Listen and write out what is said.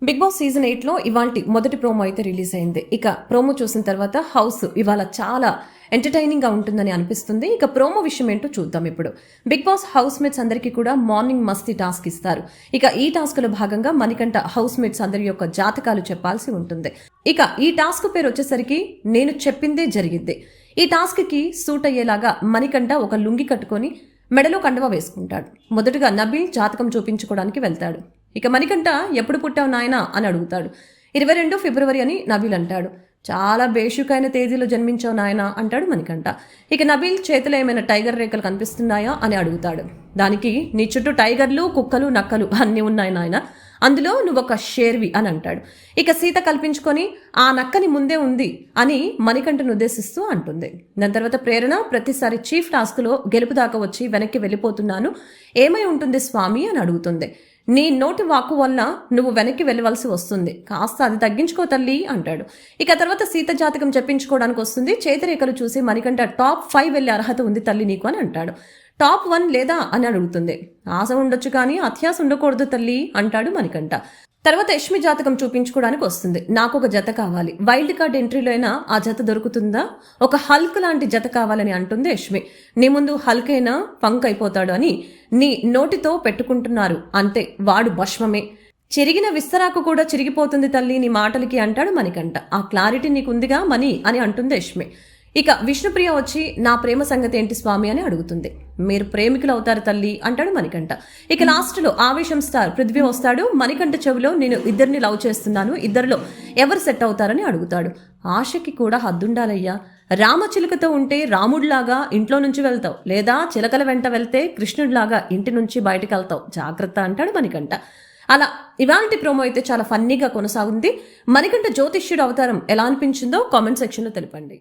Big boss season 8 లో ఇవాల్టి మొదటి ప్రోమో అయితే రిలీజ్ అయింది. ఇక ప్రోమో చూసిన తర్వాత హౌస్ ఇవాళ చాలా ఎంటర్టైనింగ్ గా ఉంటుందని అనిపిస్తుంది. ఇక ప్రోమో విషయం ఏంటో చూద్దాం ఇప్పుడు. బిగ్ బాస్ హౌస్ మేట్స్ అందరికీ కూడా మార్నింగ్ మస్తీ టాస్క్ ఇస్తారు. ఇక ఈ టాస్క్ లో భాగంగా మణికంఠ హౌస్ మేట్స్ అందరి యొక్క జాతకాలు చెప్పాల్సి ఉంటుంది. ఇక ఈ టాస్క్ పేరు వచ్చేసరికి నేను చెప్పిందే జరిగింది. ఈ టాస్క్ కి సూట్ అయ్యేలాగా మణికంఠ ఒక లుంగి కట్టుకొని మెడలో కండువా వేసుకుంటాడు. మొదటగా నబీల్ జాతకం చూపించుకోవడానికి వెళ్తాడు. ఇక మణికంఠ ఎప్పుడు పుట్టావు నాయనా అని అడుగుతాడు. 22 ఫిబ్రవరి అని నబీల్ అంటాడు. చాలా బేషుకైన తేదీలో జన్మించావు నాయనా అంటాడు మణికంఠ. ఇక నబీల్ చేతిలో ఏమైనా టైగర్ రేఖలు కనిపిస్తున్నాయా అని అడుగుతాడు. దానికి నీ చుట్టూ టైగర్లు, కుక్కలు, నక్కలు అన్నీ ఉన్నాయి నాయన, అందులో నువ్వొక షేర్వి అని అంటాడు. ఇక సీత కల్పించుకొని ఆ నక్కని ముందే ఉంది అని మణికంఠను ఉద్దేశిస్తూ అంటుంది. దాని తర్వాత ప్రేరణ ప్రతిసారి చీఫ్ టాస్క్లో గెలుపు దాకా వచ్చి వెనక్కి వెళ్ళిపోతున్నాను, ఏమై ఉంటుంది స్వామి అని అడుగుతుంది. నీ నోటి వాక్కు వల్ల నువ్వు వెనక్కి వెళ్ళవలసి వస్తుంది, కాస్త అది తగ్గించుకో తల్లి అంటాడు. ఇక తర్వాత సీత జాతకం చెప్పించుకోవడానికి వస్తుంది. చేతిరేఖలు చూసి మణికంఠ టాప్ 5 వెళ్ళే అర్హత ఉంది తల్లి నీకు అని అంటాడు. టాప్ 1 లేదా అని అడుగుతుంది. ఆశ ఉండొచ్చు కానీ అత్యాశ ఉండకూడదు తల్లి అంటాడు మణికంఠ. తర్వాత యష్మి జాతకం చూపించుకోవడానికి వస్తుంది. నాకు ఒక జత కావాలి, వైల్డ్ కార్డ్ ఎంట్రీలో అయినా ఆ జత దొరుకుతుందా, ఒక హల్క్ లాంటి జత కావాలని అంటుంది యష్మి. నీ ముందు హల్క్ అయినా పంక్ అయిపోతాడు అని నీ నోటితో పెట్టుకుంటున్నారు అంతే, వాడు భస్మమే, చిరిగిన విస్తరాకు కూడా చిరిగిపోతుంది తల్లి నీ మాటలకి అంటాడు మణికంఠ. ఆ క్లారిటీ నీకుందిగా మణి అని అంటుంది యష్మి. ఇక విష్ణుప్రియ వచ్చి నా ప్రేమ సంగతి ఏంటి స్వామి అని అడుగుతుంది. మీరు ప్రేమికులు అవుతారు తల్లి అంటాడు మణికంఠ. ఇక లాస్ట్ లో ఆవేశం స్టార్ పృథ్వీ వస్తాడు. మణికంఠ చెవిలో నేను ఇద్దరిని లవ్ చేస్తున్నాను, ఇద్దరిలో ఎవరు సెట్ అవుతారని అడుగుతాడు. ఆశకి కూడా హద్దుండాలయ్యా, రామచిలుకతో ఉంటే రాముడిలాగా ఇంట్లో నుంచి వెళ్తావు, లేదా చిలకల వెంట వెళ్తే కృష్ణుడిలాగా ఇంటి నుంచి బయటకు వెళ్తావు, జాగ్రత్త అంటాడు మణికంఠ. అలా ఇవాల్టి ప్రోమో అయితే చాలా ఫన్నీగా కొనసాగుంది. మణికంఠ జ్యోతిష్యుడు అవతారం ఎలా అనిపించిందో కామెంట్ సెక్షన్ లో తెలపండి.